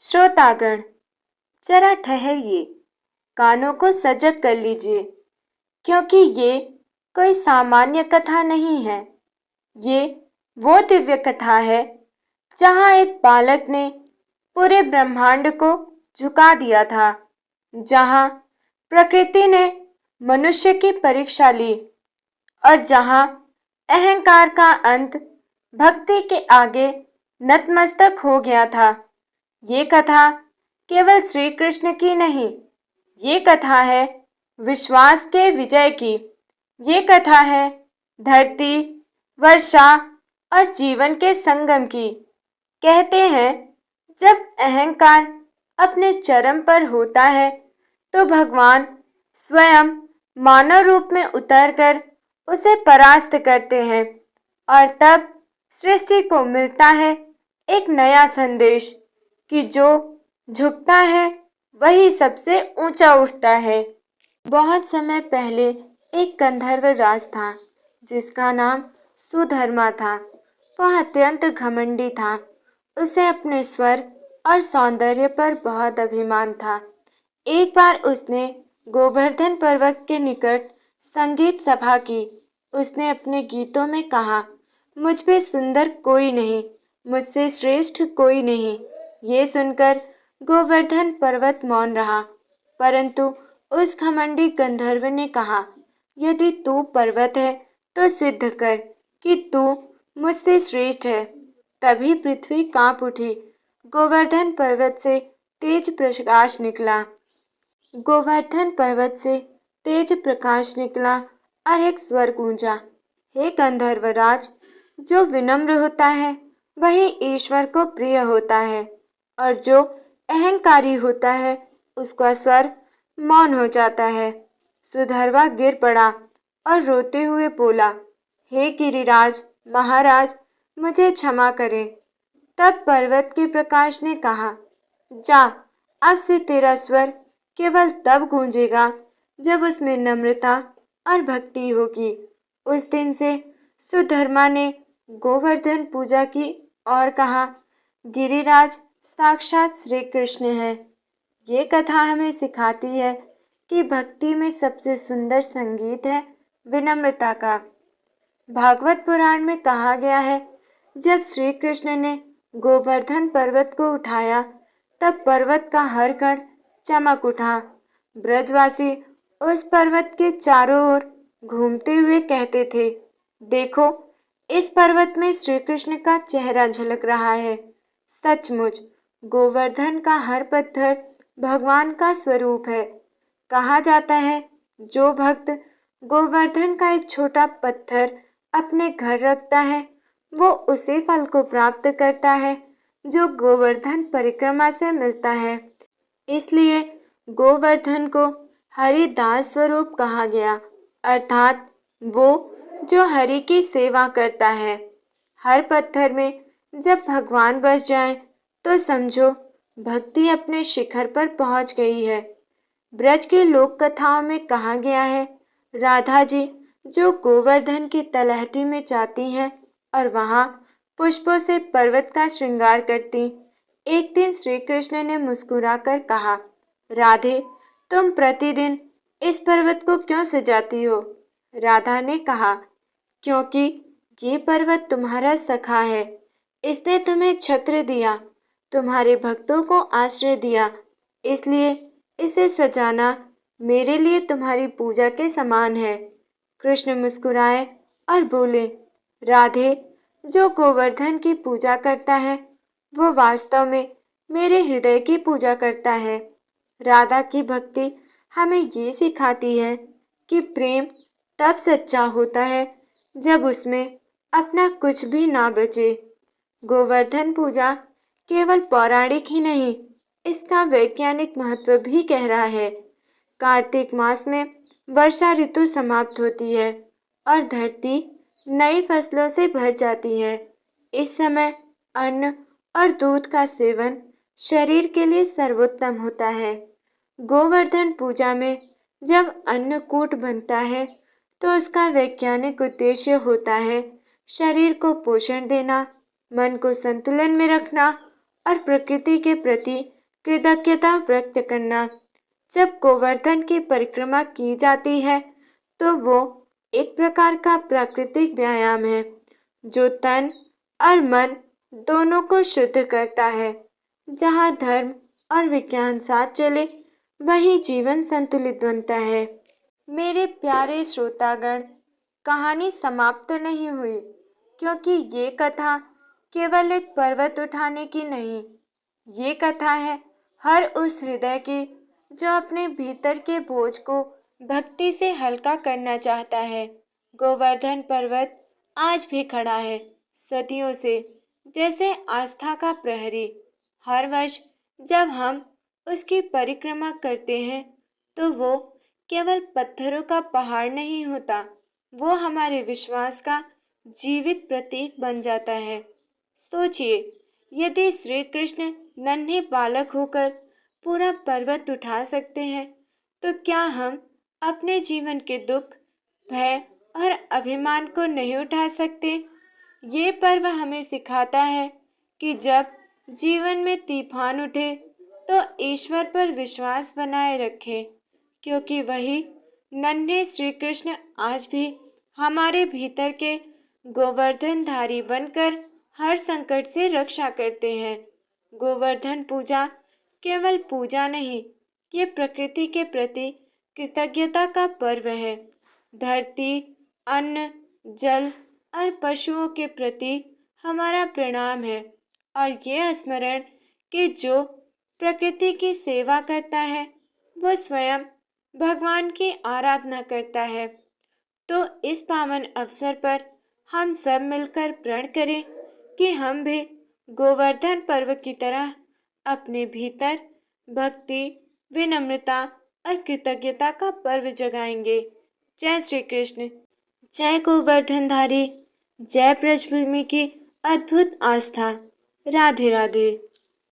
श्रोतागण, जरा ठहरिए, कानों को सजग कर लीजिए, क्योंकि ये कोई सामान्य कथा नहीं है। ये वो दिव्य कथा है जहाँ एक बालक ने पूरे ब्रह्मांड को झुका दिया था, जहाँ प्रकृति ने मनुष्य की परीक्षा ली और जहाँ अहंकार का अंत भक्ति के आगे नतमस्तक हो गया था। ये कथा केवल श्री कृष्ण की नहीं, ये कथा है विश्वास के विजय की। ये कथा है धरती, वर्षा और जीवन के संगम की। कहते हैं, जब अहंकार अपने चरम पर होता है तो भगवान स्वयं मानव रूप में उतरकर उसे परास्त करते हैं और तब सृष्टि को मिलता है एक नया संदेश कि जो झुकता है वही सबसे ऊंचा उठता है। बहुत समय पहले एक गंधर्व राज था जिसका नाम सुधर्मा था। वह अत्यंत घमंडी था। उसे अपने स्वर और सौंदर्य पर बहुत अभिमान था। एक बार उसने गोवर्धन पर्वत के निकट संगीत सभा की। उसने अपने गीतों में कहा, मुझ पे सुंदर कोई नहीं, मुझसे श्रेष्ठ कोई नहीं। ये सुनकर गोवर्धन पर्वत मौन रहा, परंतु उस घमंडी गंधर्व ने कहा, यदि तू पर्वत है तो सिद्ध कर कि तू मुझसे श्रेष्ठ है। तभी पृथ्वी कांप उठी। गोवर्धन पर्वत से तेज प्रकाश निकला। गोवर्धन पर्वत से तेज प्रकाश निकला और एक स्वर गूंजा, हे गंधर्वराज, जो विनम्र होता है वही ईश्वर को प्रिय होता है, और जो अहंकारी होता है उसका स्वर मौन हो जाता है। सुधर्वा गिर पड़ा और रोते हुए बोला, हे गिरिराज महाराज, मुझे क्षमा करें। तब पर्वत के प्रकाश ने कहा, जा, अब से तेरा स्वर केवल तब गूंजेगा जब उसमें नम्रता और भक्ति होगी। उस दिन से सुधर्मा ने गोवर्धन पूजा की और कहा, गिरिराज साक्षात श्री कृष्ण है। ये कथा हमें सिखाती है कि भक्ति में सबसे सुंदर संगीत है विनम्रता का। भागवत पुराण में कहा गया है, जब श्री कृष्ण ने गोवर्धन पर्वत को उठाया तब पर्वत का हर कण चमक उठा। ब्रजवासी उस पर्वत के चारों ओर घूमते हुए कहते थे, देखो, इस पर्वत में श्री कृष्ण का चेहरा झलक रहा है। सचमुच गोवर्धन का हर पत्थर भगवान का स्वरूप है। कहा जाता है, जो भक्त गोवर्धन का एक छोटा पत्थर अपने घर रखता है वो उसी फल को प्राप्त करता है जो गोवर्धन परिक्रमा से मिलता है। इसलिए गोवर्धन को हरिदास स्वरूप कहा गया, अर्थात वो जो हरि की सेवा करता है। हर पत्थर में जब भगवान बस जाए तो समझो भक्ति अपने शिखर पर पहुंच गई है। ब्रज की लोक कथाओं में कहा गया है, राधा जी जो गोवर्धन की तलहटी में जाती हैं और वहां पुष्पों से पर्वत का श्रृंगार करती। एक दिन श्री कृष्ण ने मुस्कुराकर कहा, राधे, तुम प्रतिदिन इस पर्वत को क्यों सजाती हो? राधा ने कहा, क्योंकि ये पर्वत तुम्हारा सखा है। इसने तुम्हें छत्र दिया, तुम्हारे भक्तों को आश्रय दिया, इसलिए इसे सजाना मेरे लिए तुम्हारी पूजा के समान है। कृष्ण मुस्कुराए और बोले, राधे, जो गोवर्धन की पूजा करता है वो वास्तव में मेरे हृदय की पूजा करता है। राधा की भक्ति हमें ये सिखाती है कि प्रेम तब सच्चा होता है जब उसमें अपना कुछ भी ना बचे। गोवर्धन पूजा केवल पौराणिक ही नहीं, इसका वैज्ञानिक महत्व भी गहरा है। कार्तिक मास में वर्षा ऋतु समाप्त होती है और धरती नई फसलों से भर जाती है। इस समय अन्न और दूध का सेवन शरीर के लिए सर्वोत्तम होता है। गोवर्धन पूजा में जब अन्नकूट बनता है तो उसका वैज्ञानिक उद्देश्य होता है शरीर को पोषण देना, मन को संतुलन में रखना और प्रकृति के प्रति कृतज्ञता व्यक्त करना। जब गोवर्धन की परिक्रमा की जाती है तो वो एक प्रकार का प्राकृतिक व्यायाम है जो तन और मन दोनों को शुद्ध करता है। जहाँ धर्म और विज्ञान साथ चले वहीं जीवन संतुलित बनता है। मेरे प्यारे श्रोतागण, कहानी समाप्त नहीं हुई, क्योंकि ये कथा केवल एक पर्वत उठाने की नहीं, ये कथा है हर उस हृदय की जो अपने भीतर के बोझ को भक्ति से हल्का करना चाहता है। गोवर्धन पर्वत आज भी खड़ा है, सदियों से, जैसे आस्था का प्रहरी। हर वर्ष जब हम उसकी परिक्रमा करते हैं तो वो केवल पत्थरों का पहाड़ नहीं होता, वो हमारे विश्वास का जीवित प्रतीक बन जाता है। सोचिए, यदि श्री कृष्ण नन्हे बालक होकर पूरा पर्वत उठा सकते हैं, तो क्या हम अपने जीवन के दुख, भय और अभिमान को नहीं उठा सकते? ये पर्व हमें सिखाता है कि जब जीवन में तूफान उठे तो ईश्वर पर विश्वास बनाए रखें, क्योंकि वही नन्हे श्री कृष्ण आज भी हमारे भीतर के गोवर्धनधारी बनकर हर संकट से रक्षा करते हैं। गोवर्धन पूजा केवल पूजा नहीं, ये प्रकृति के प्रति कृतज्ञता का पर्व है। धरती, अन्न, जल और पशुओं के प्रति हमारा प्रणाम है और ये स्मरण कि जो प्रकृति की सेवा करता है वो स्वयं भगवान की आराधना करता है। तो इस पावन अवसर पर हम सब मिलकर प्रण करें कि हम भी गोवर्धन पर्व की तरह अपने भीतर भक्ति, विनम्रता और कृतज्ञता का पर्व जगाएंगे। जय श्री कृष्ण। जय गोवर्धनधारी, जय ब्रजभूमि की अद्भुत आस्था। राधे राधे।